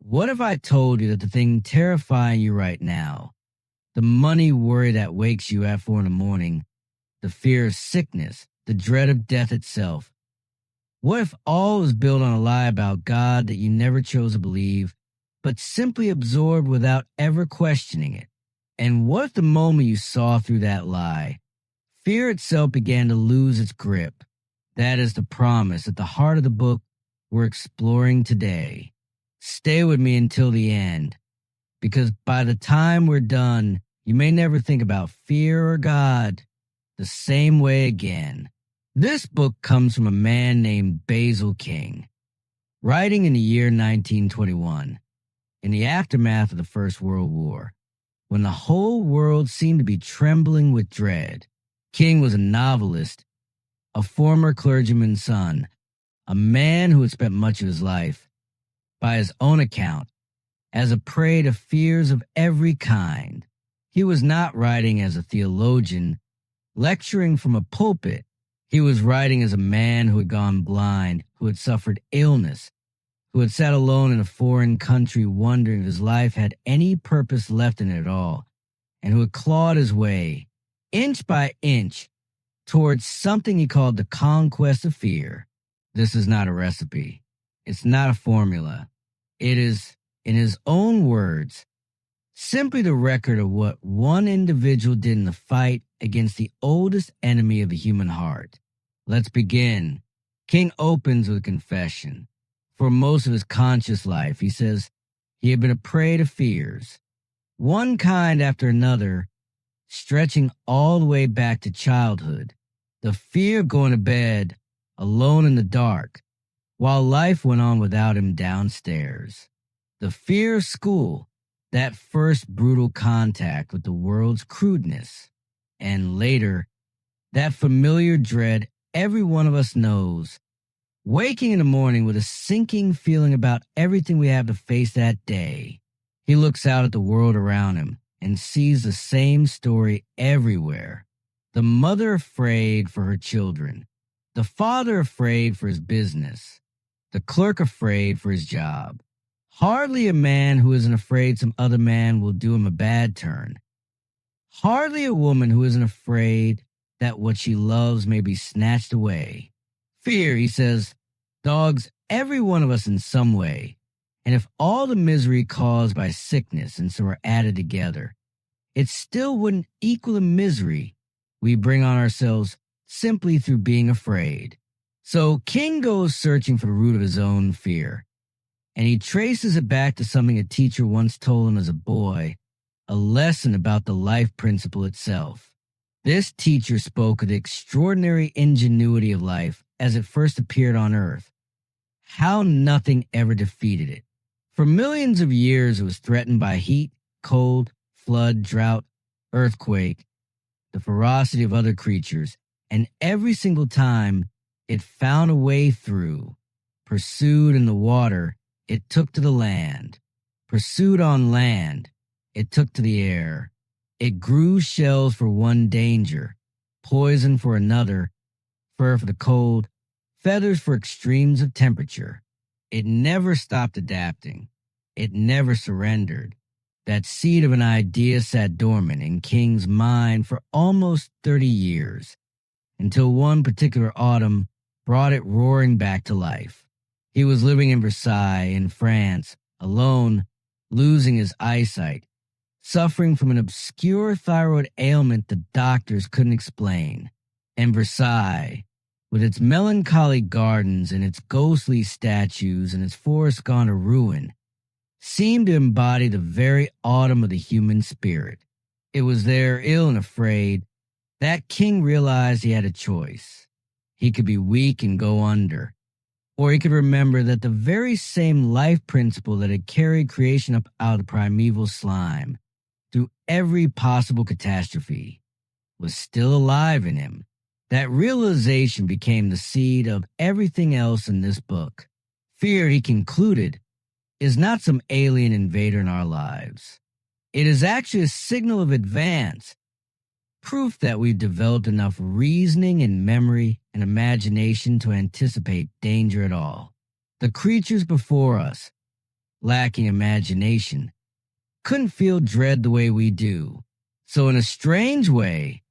What if I told you that the thing terrifying you right now, the money worry that wakes you at 4 in the morning, the fear of sickness, the dread of death itself, what if all was built on a lie about God that you never chose to believe, but simply absorbed without ever questioning it? And what if the moment you saw through that lie, fear itself began to lose its grip? That is the promise at the heart of the book we're exploring today. Stay with me until the end, because by the time we're done, you may never think about fear or God the same way again. This book comes from a man named Basil King, writing in the year 1921, in the aftermath of the First World War, when the whole world seemed to be trembling with dread. King was a novelist, a former clergyman's son, a man who had spent much of his life, by his own account, as a prey to fears of every kind. He was not writing as a theologian, lecturing from a pulpit. He was writing as a man who had gone blind, who had suffered illness, who had sat alone in a foreign country wondering if his life had any purpose left in it at all, and who had clawed his way, inch by inch, towards something he called the Conquest of Fear. This is not a recipe. It's not a formula. It is, in his own words, simply the record of what one individual did in the fight against the oldest enemy of the human heart. Let's begin. King opens with a confession. For most of his conscious life, he says he had been a prey to fears, one kind after another, stretching all the way back to childhood. The fear of going to bed alone in the dark, while life went on without him downstairs. The fear of school, that first brutal contact with the world's crudeness. And later, that familiar dread every one of us knows, waking in the morning with a sinking feeling about everything we have to face that day. He looks out at the world around him and sees the same story everywhere. The mother afraid for her children, the father afraid for his business, the clerk afraid for his job. Hardly a man who isn't afraid some other man will do him a bad turn. Hardly a woman who isn't afraid that what she loves may be snatched away. Fear, he says, dogs every one of us in some way. And if all the misery caused by sickness and so are added together, it still wouldn't equal the misery we bring on ourselves simply through being afraid. So King goes searching for the root of his own fear, and he traces it back to something a teacher once told him as a boy, a lesson about the life principle itself. This teacher spoke of the extraordinary ingenuity of life as it first appeared on earth, how nothing ever defeated it. For millions of years it was threatened by heat, cold, flood, drought, earthquake, the ferocity of other creatures, and every single time it found a way through. Pursued in the water, it took to the land. Pursued on land, it took to the air. It grew shells for one danger, poison for another, fur for the cold, feathers for extremes of temperature. It never stopped adapting. It never surrendered. That seed of an idea sat dormant in King's mind for almost 30 years, until one particular autumn brought it roaring back to life. He was living in Versailles, in France, alone, losing his eyesight, suffering from an obscure thyroid ailment the doctors couldn't explain. And Versailles, with its melancholy gardens and its ghostly statues and its forests gone to ruin, seemed to embody the very autumn of the human spirit. It was there, ill and afraid, that King realized he had a choice. He could be weak and go under, or he could remember that the very same life principle that had carried creation up out of the primeval slime through every possible catastrophe was still alive in him. That realization became the seed of everything else in this book. Fear, he concluded, is not some alien invader in our lives. It is actually a signal of advance, proof that we've developed enough reasoning and memory and imagination to anticipate danger at all. The creatures before us, lacking imagination, couldn't feel dread the way we do. So in a strange way,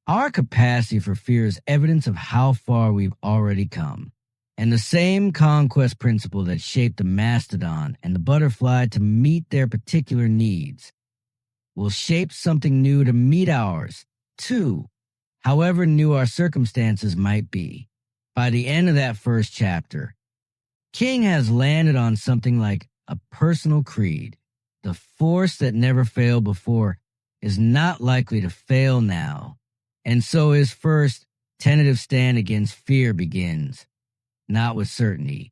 our capacity for fear is evidence of how far we've already come. And the same conquest principle that shaped the mastodon and the butterfly to meet their particular needs will shape something new to meet ours, too, however new our circumstances might be. By the end of that first chapter, King has landed on something like a personal creed. The force that never failed before is not likely to fail now. And so his first tentative stand against fear begins, not with certainty,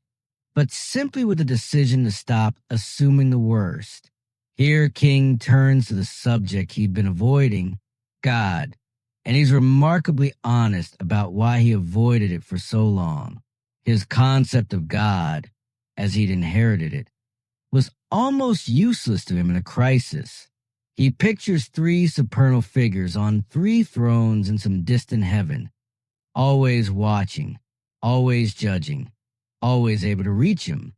but simply with the decision to stop assuming the worst. Here, King turns to the subject he'd been avoiding, God, and he's remarkably honest about why he avoided it for so long. His concept of God, as he'd inherited it, was almost useless to him in a crisis. He pictures three supernal figures on three thrones in some distant heaven, always watching, always judging, always able to reach him,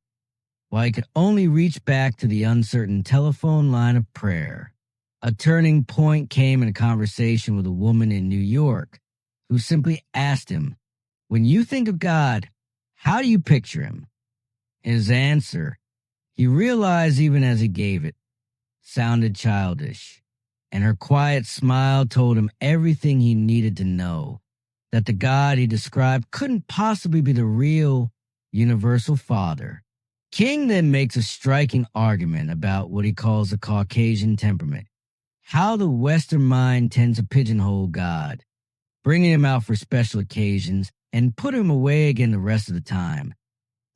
while he could only reach back to the uncertain telephone line of prayer. A turning point came in a conversation with a woman in New York who simply asked him, "When you think of God, how do you picture him?" His answer, he realized even as he gave it, sounded childish, and her quiet smile told him everything he needed to know, that the God he described couldn't possibly be the real, universal Father. King then makes a striking argument about what he calls the Caucasian temperament, how the Western mind tends to pigeonhole God, bringing him out for special occasions and put him away again the rest of the time,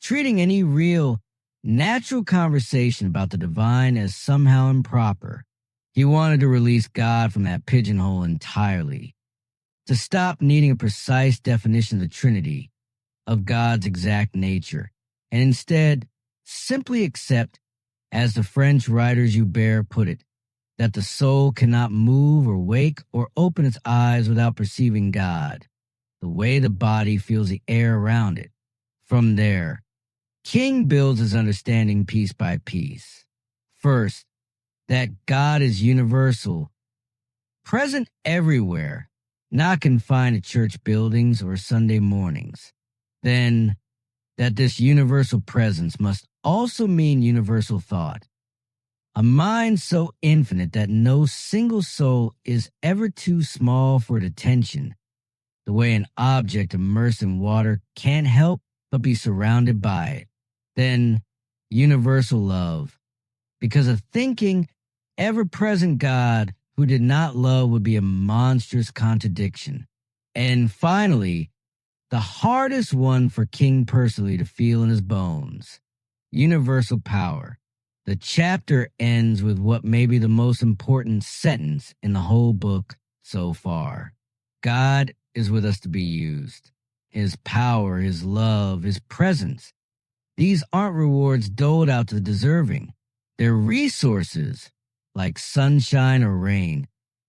treating any real, natural conversation about the divine as somehow improper. He wanted to release God from that pigeonhole entirely, to stop needing a precise definition of the Trinity, of God's exact nature, and instead simply accept, as the French writer Joubert put it, that the soul cannot move or wake or open its eyes without perceiving God, the way the body feels the air around it. From there, King builds his understanding piece by piece. First, that God is universal, present everywhere, not confined to church buildings or Sunday mornings. Then, that this universal presence must also mean universal thought, a mind so infinite that no single soul is ever too small for its attention, the way an object immersed in water can't help but be surrounded by it. Then, universal love, because a thinking, ever-present God who did not love would be a monstrous contradiction. And finally, the hardest one for King personally to feel in his bones, universal power. The chapter ends with what may be the most important sentence in the whole book so far. God is with us to be used. His power, his love, his presence. These aren't rewards doled out to the deserving. They're resources, like sunshine or rain,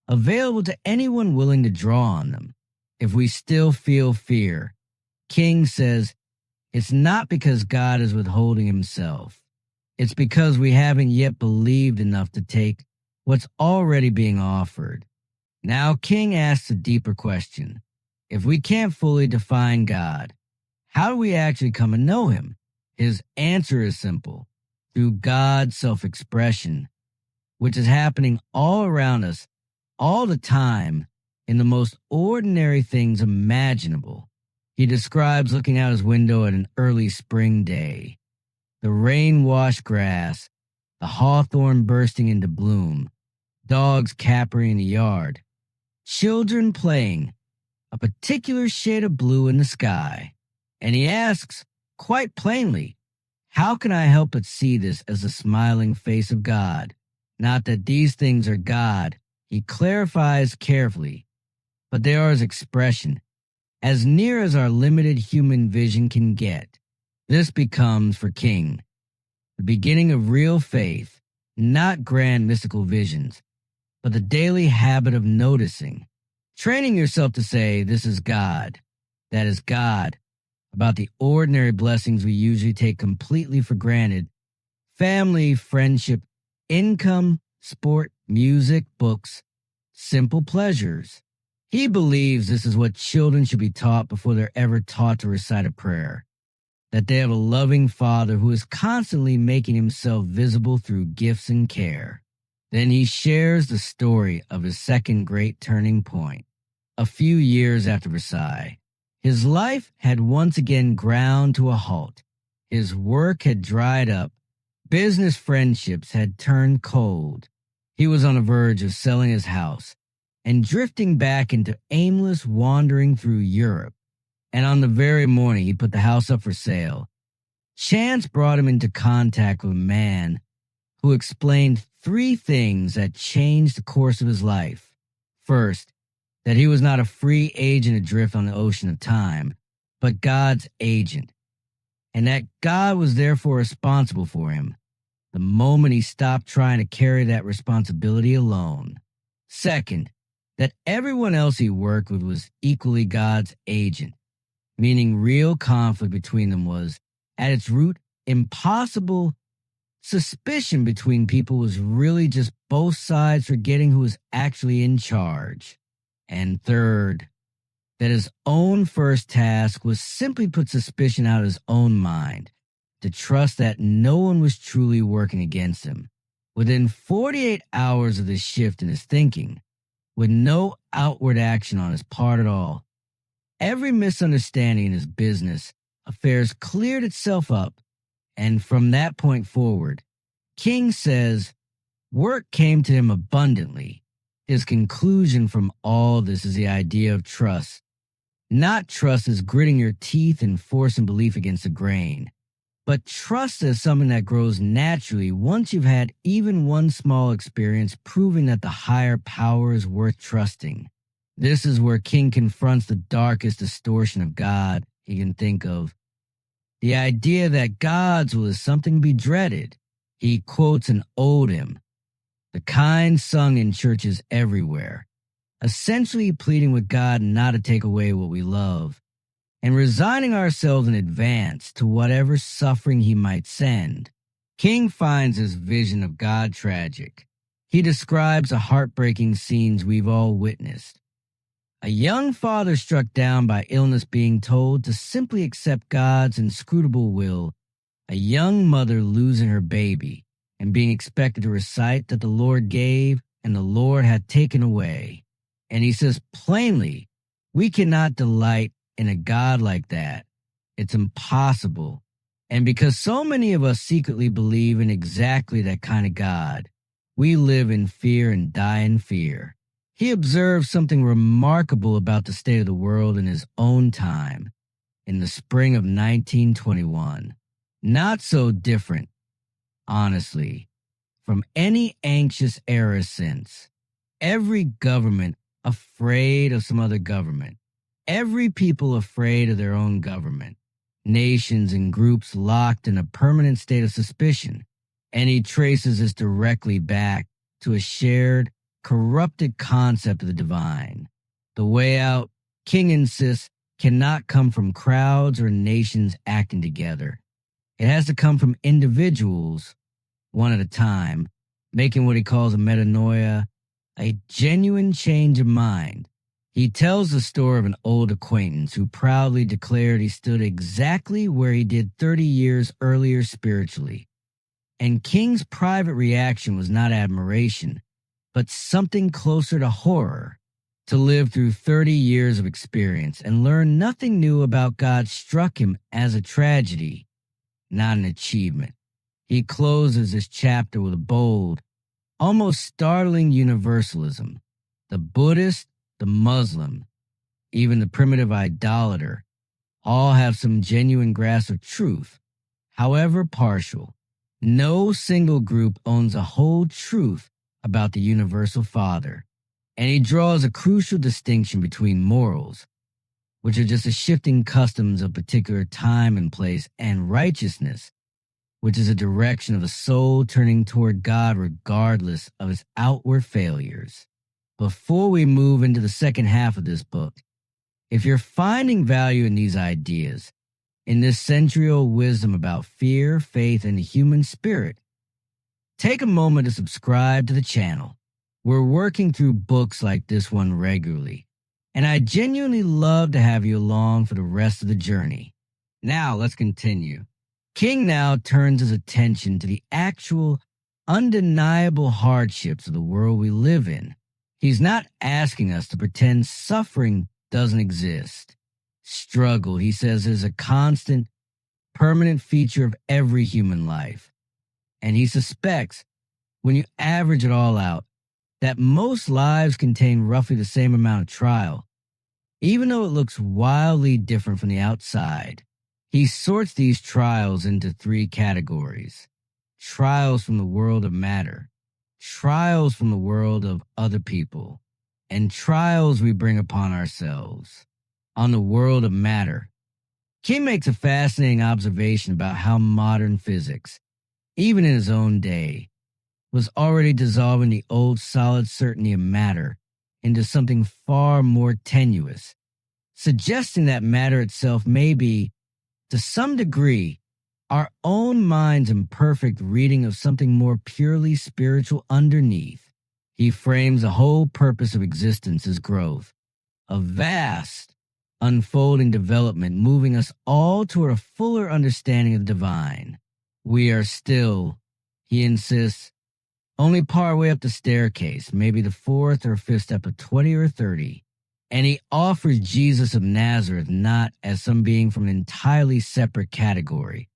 available to anyone willing to draw on them. If we still feel fear, King says, it's not because God is withholding himself. It's because we haven't yet believed enough to take what's already being offered. Now King asks a deeper question. If we can't fully define God, how do we actually come to know him? His answer is simple. Through God's self-expression, which is happening all around us, all the time, in the most ordinary things imaginable. He describes looking out his window at an early spring day, the rain-washed grass, the hawthorn bursting into bloom, dogs capering in the yard, children playing, a particular shade of blue in the sky. And he asks, quite plainly, how can I help but see this as the smiling face of God? Not that these things are God, he clarifies carefully, but they are his expression, as near as our limited human vision can get. This becomes, for King, the beginning of real faith, not grand mystical visions, but the daily habit of noticing, training yourself to say, this is God, that is God, about the ordinary blessings we usually take completely for granted. family, friendship, income, sport, music, books, simple pleasures. He believes this is what children should be taught before they're ever taught to recite a prayer, that they have a loving Father who is constantly making himself visible through gifts and care. Then he shares the story of his second great turning point. A few years after Versailles, his life had once again ground to a halt. His work had dried up. Business friendships had turned cold. He was on the verge of selling his house and drifting back into aimless wandering through Europe. And on the very morning he put the house up for sale, chance brought him into contact with a man who explained 3 things that changed the course of his life. First, that he was not a free agent adrift on the ocean of time, but God's agent, and that God was therefore responsible for him the moment he stopped trying to carry that responsibility alone. Second, that everyone else he worked with was equally God's agent, meaning real conflict between them was, at its root, impossible. Suspicion between people was really just both sides forgetting who was actually in charge. And third, that his own first task was simply put suspicion out of his own mind, to trust that no one was truly working against him. Within 48 hours of this shift in his thinking, with no outward action on his part at all, every misunderstanding in his business affairs cleared itself up, and from that point forward, King says, work came to him abundantly. His conclusion from all this is the idea of trust. Not trust as gritting your teeth and forcing belief against the grain, but trust as something that grows naturally once you've had even one small experience proving that the higher power is worth trusting. This is where King confronts the darkest distortion of God he can think of. The idea that God's will is something to be dreaded. He quotes an old hymn, the kind sung in churches everywhere, essentially pleading with God not to take away what we love, and resigning ourselves in advance to whatever suffering he might send. King finds his vision of God tragic. He describes the heartbreaking scenes we've all witnessed. A young father struck down by illness being told to simply accept God's inscrutable will, a young mother losing her baby and being expected to recite that the Lord gave and the Lord had taken away. And he says plainly, we cannot delight in a God like that. It's impossible. And because so many of us secretly believe in exactly that kind of God, we live in fear and die in fear. He observed something remarkable about the state of the world in his own time, in the spring of 1921. Not so different, honestly, from any anxious era since. Every government afraid of some other government. Every people afraid of their own government. Nations and groups locked in a permanent state of suspicion. And he traces this directly back to a shared, corrupted concept of the divine. The way out, King insists, cannot come from crowds or nations acting together. It has to come from individuals, one at a time, making what he calls a metanoia, a genuine change of mind. He tells the story of an old acquaintance who proudly declared he stood exactly where he did 30 years earlier spiritually. And King's private reaction was not admiration, but something closer to horror. To live through 30 years of experience and learn nothing new about God struck him as a tragedy, not an achievement. He closes this chapter with a bold, almost startling universalism. The Buddhist, the Muslim, even the primitive idolater, all have some genuine grasp of truth, however partial. No single group owns a whole truth about the universal Father, and he draws a crucial distinction between morals, which are just the shifting customs of particular time and place, and righteousness, which is a direction of the soul turning toward God regardless of its outward failures. Before we move into the second half of this book, if you're finding value in these ideas, in this century-old wisdom about fear, faith, and the human spirit, Take a moment to subscribe to the channel. We're working through books like this one regularly, and I genuinely love to have you along for the rest of the journey. Now let's continue. King now turns his attention to the actual, undeniable hardships of the world we live in. He's not asking us to pretend suffering doesn't exist. Struggle, he says, is a constant, permanent feature of every human life. And he suspects, when you average it all out, that most lives contain roughly the same amount of trial, even though it looks wildly different from the outside. He sorts these trials into three categories: trials from the world of matter, trials from the world of other people, and trials we bring upon ourselves. On the world of matter, King makes a fascinating observation about how modern physics, even in his own day, was already dissolving the old solid certainty of matter into something far more tenuous, suggesting that matter itself may be, to some degree, our own mind's imperfect reading of something more purely spiritual underneath. He frames the whole purpose of existence as growth, a vast, unfolding development moving us all toward a fuller understanding of the divine. We are still, he insists, only partway up the staircase, maybe the fourth or fifth step of 20 or 30. And he offers Jesus of Nazareth not as some being from an entirely separate category,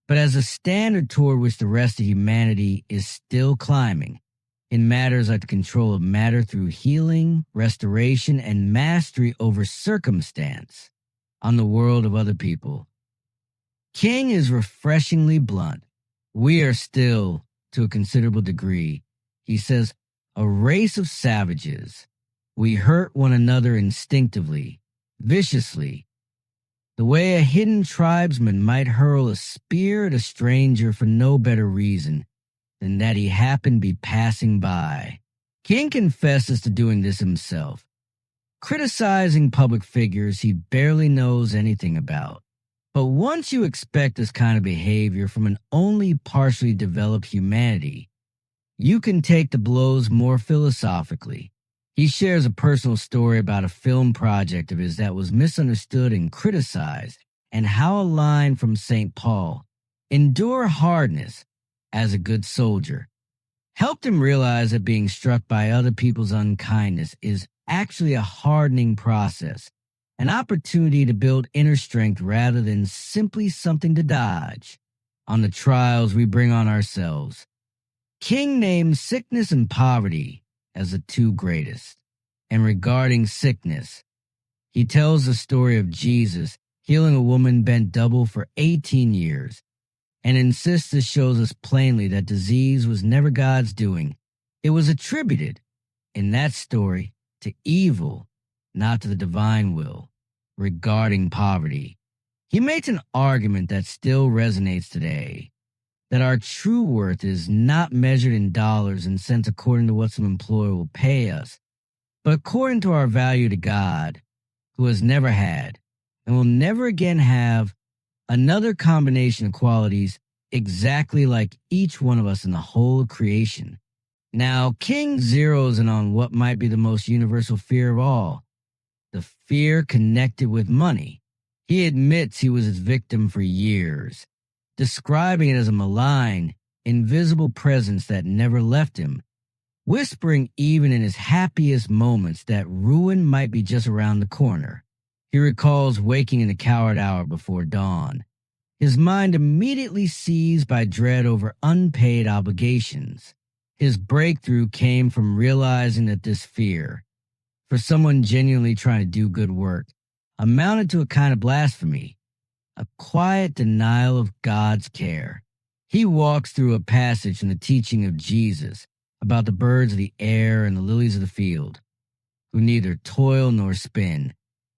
but as a standard toward which the rest of humanity is still climbing in matters like the control of matter through healing, restoration, and mastery over circumstance on the world of other people. King is refreshingly blunt. We are still, to a considerable degree, he says, a race of savages. We hurt one another instinctively, viciously, the way a hidden tribesman might hurl a spear at a stranger for no better reason than that he happened to be passing by. King confesses to doing this himself, criticizing public figures he barely knows anything about. But once you expect this kind of behavior from an only partially developed humanity, you can take the blows more philosophically. He shares a personal story about a film project of his that was misunderstood and criticized, and how a line from St. Paul, "Endure hardness as a good soldier," helped him realize that being struck by other people's unkindness is actually a hardening process, an opportunity to build inner strength rather than simply something to dodge. On the trials we bring on ourselves, King names sickness and poverty as the two greatest. And regarding sickness, he tells the story of Jesus healing a woman bent double for 18 years, and insists this shows us plainly that disease was never God's doing. It was attributed, in that story, to evil, not to the divine will. Regarding poverty, he makes an argument that still resonates today, that our true worth is not measured in dollars and cents according to what some employer will pay us, but according to our value to God, who has never had and will never again have another combination of qualities exactly like each one of us in the whole of creation. Now, King zeroes in on what might be the most universal fear of all, the fear connected with money. He admits he was its victim for years, describing it as a malign, invisible presence that never left him, whispering even in his happiest moments that ruin might be just around the corner. He recalls waking in the coward hour before dawn, his mind immediately seized by dread over unpaid obligations. His breakthrough came from realizing that this fear, for someone genuinely trying to do good work, amounted to a kind of blasphemy, a quiet denial of God's care. He walks through a passage in the teaching of Jesus about the birds of the air and the lilies of the field, who neither toil nor spin,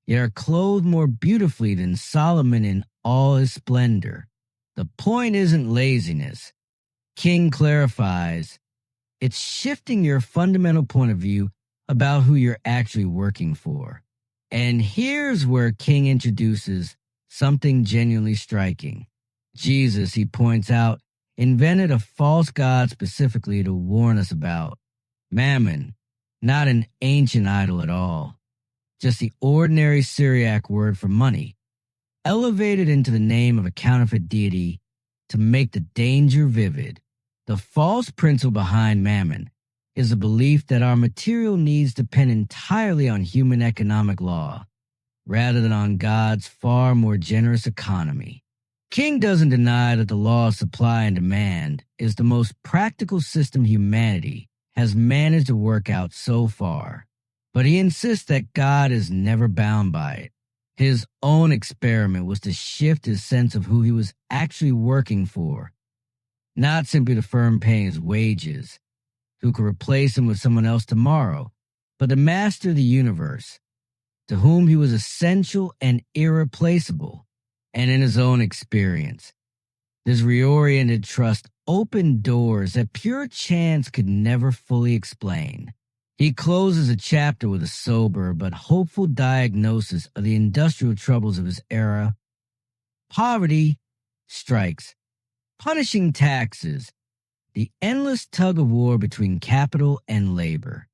yet are clothed more beautifully than Solomon in all his splendor. The point isn't laziness. King clarifies, it's shifting your fundamental point of view about who you're actually working for. And here's where King introduces something genuinely striking. Jesus, he points out, invented a false god specifically to warn us about Mammon, not an ancient idol at all, just the ordinary Syriac word for money, elevated into the name of a counterfeit deity to make the danger vivid. The false principle behind Mammon is the belief that our material needs depend entirely on human economic law, rather than on God's far more generous economy. King doesn't deny that the law of supply and demand is the most practical system humanity has managed to work out so far, but he insists that God is never bound by it. His own experiment was to shift his sense of who he was actually working for, not simply the firm paying his wages, who could replace him with someone else tomorrow, but the master of the universe, to whom he was essential and irreplaceable. And in his own experience, this reoriented trust opened doors that pure chance could never fully explain. He closes a chapter with a sober but hopeful diagnosis of the industrial troubles of his era. Poverty, strikes, punishing taxes, the endless tug of war between capital and labor.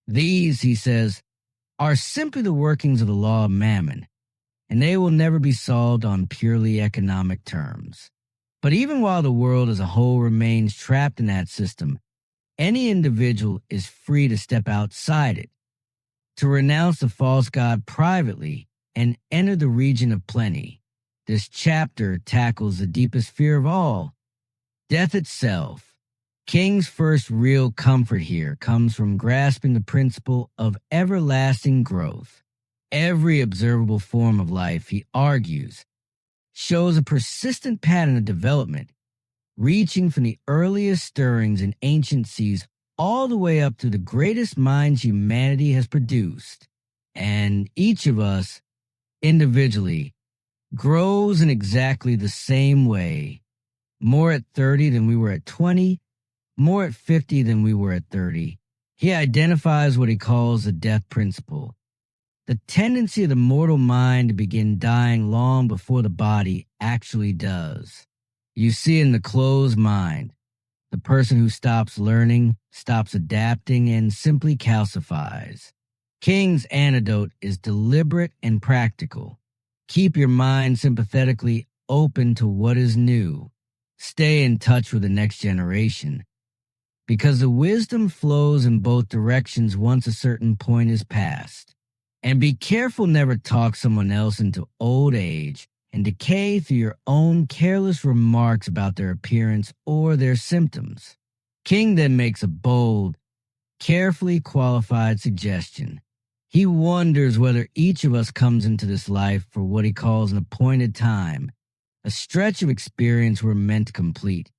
These, he says, are simply the workings of the law of Mammon, and they will never be solved on purely economic terms. But even while the world as a whole remains trapped in that system, any individual is free to step outside it, to renounce the false god privately and enter the region of plenty. This chapter tackles the deepest fear of all, death itself. King's first real comfort here comes from grasping the principle of everlasting growth. Every observable form of life, he argues, shows a persistent pattern of development, reaching from the earliest stirrings in ancient seas all the way up to the greatest minds humanity has produced. And each of us, individually, grows in exactly the same way, more at 30 than we were at 20, more at 50 than we were at 30. He identifies what he calls the death principle, the tendency of the mortal mind to begin dying long before the body actually does. You see in the closed mind, the person who stops learning, stops adapting, and simply calcifies. King's antidote is deliberate and practical. Keep your mind sympathetically open to what is new. Stay in touch with the next generation, because the wisdom flows in both directions once a certain point is passed. And be careful never to talk someone else into old age and decay through your own careless remarks about their appearance or their symptoms. King then makes a bold, carefully qualified suggestion. He wonders whether each of us comes into this life for what he calls an appointed time, a stretch of experience we're meant to complete,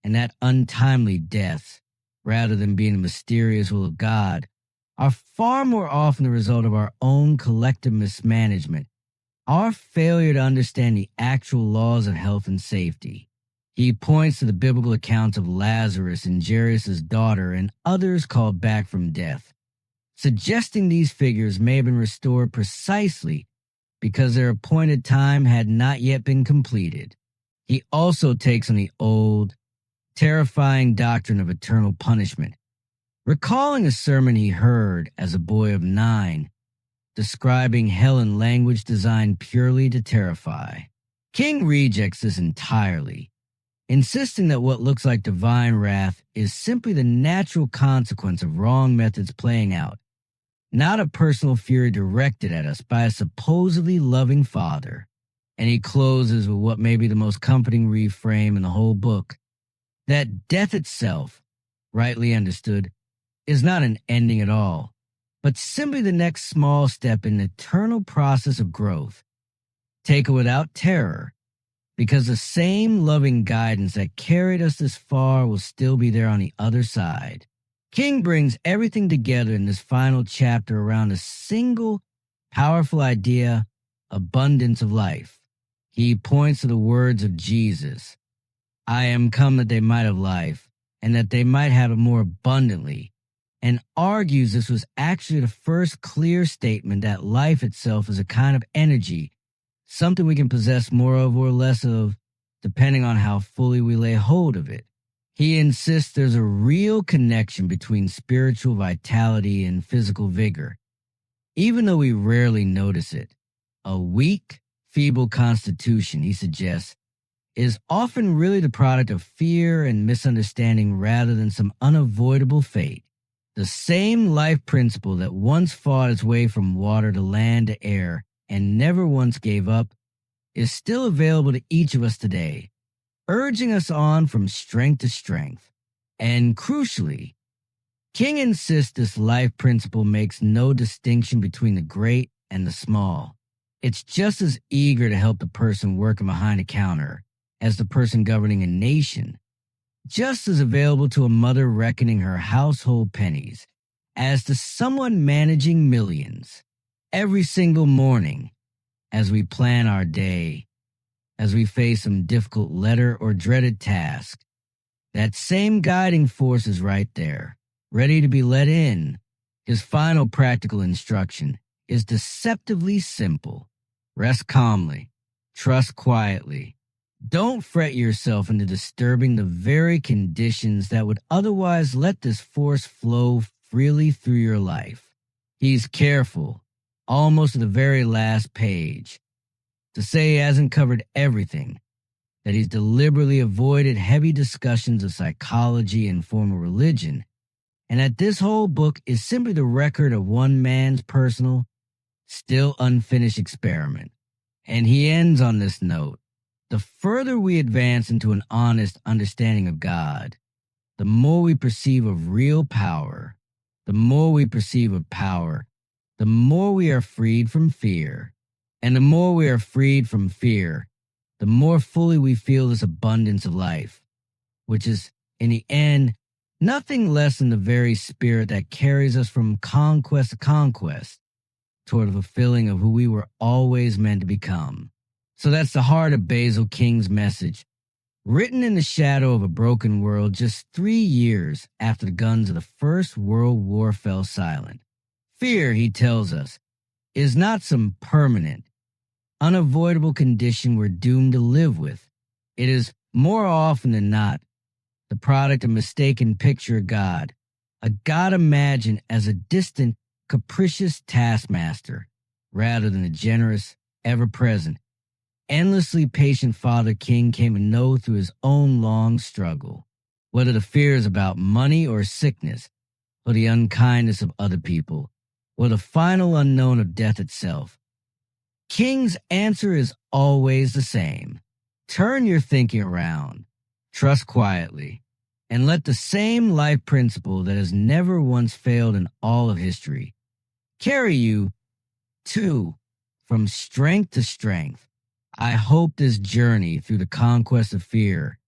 and that untimely deaths, rather than being a mysterious will of God, are far more often the result of our own collective mismanagement, our failure to understand the actual laws of health and safety. He points to the biblical accounts of Lazarus and Jairus' daughter and others called back from death, suggesting these figures may have been restored precisely because their appointed time had not yet been completed. He also takes on the old, terrifying doctrine of eternal punishment, recalling a sermon he heard as a boy of 9, describing hell in language designed purely to terrify. King rejects this entirely, insisting that what looks like divine wrath is simply the natural consequence of wrong methods playing out, not a personal fury directed at us by a supposedly loving father. And he closes with what may be the most comforting reframe in the whole book, that death itself, rightly understood, is not an ending at all, but simply the next small step in the eternal process of growth. Take it without terror, because the same loving guidance that carried us this far will still be there on the other side. King brings everything together in this final chapter around a single, powerful idea: abundance of life. He points to the words of Jesus, "I am come that they might have life, and that they might have it more abundantly," and argues this was actually the first clear statement that life itself is a kind of energy, something we can possess more of or less of, depending on how fully we lay hold of it. He insists there's a real connection between spiritual vitality and physical vigor, even though we rarely notice it. A weak, feeble constitution, he suggests, is often really the product of fear and misunderstanding rather than some unavoidable fate. The same life principle that once fought its way from water to land to air and never once gave up is still available to each of us today, urging us on from strength to strength. And crucially, King insists this life principle makes no distinction between the great and the small. It's just as eager to help the person working behind a counter as the person governing a nation, just as available to a mother reckoning her household pennies as to someone managing millions. Every single morning, as we plan our day, as we face some difficult letter or dreaded task, that same guiding force is right there, ready to be let in. His final practical instruction is deceptively simple. Rest calmly. Trust quietly. Don't fret yourself into disturbing the very conditions that would otherwise let this force flow freely through your life. He's careful, almost to the very last page, to say he hasn't covered everything, that he's deliberately avoided heavy discussions of psychology and formal religion, and that this whole book is simply the record of one man's personal, still unfinished experiment. And he ends on this note. The further we advance into an honest understanding of God, the more we perceive of real power. The more we perceive of power, the more we are freed from fear. And the more we are freed from fear, the more fully we feel this abundance of life, which is, in the end, nothing less than the very spirit that carries us from conquest to conquest toward a fulfilling of who we were always meant to become. So that's the heart of Basil King's message, written in the shadow of a broken world just 3 years after the guns of the First World War fell silent. Fear, he tells us, is not some permanent, unavoidable condition we're doomed to live with. It is, more often than not, the product of mistaken picture of God, a God imagined as a distant, capricious taskmaster, rather than a generous, ever-present, endlessly patient Father King came to know through his own long struggle. Whether the fear is about money or sickness, or the unkindness of other people, or the final unknown of death itself, King's answer is always the same. Turn your thinking around, trust quietly, and let the same life principle that has never once failed in all of history carry you, too, from strength to strength. I hope this journey through the conquest of fear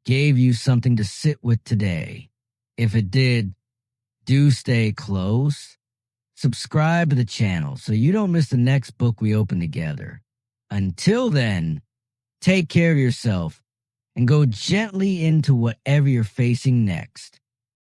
gave you something to sit with today. If it did, do stay close. Subscribe to the channel so you don't miss the next book we open together. Until then, take care of yourself and go gently into whatever you're facing next.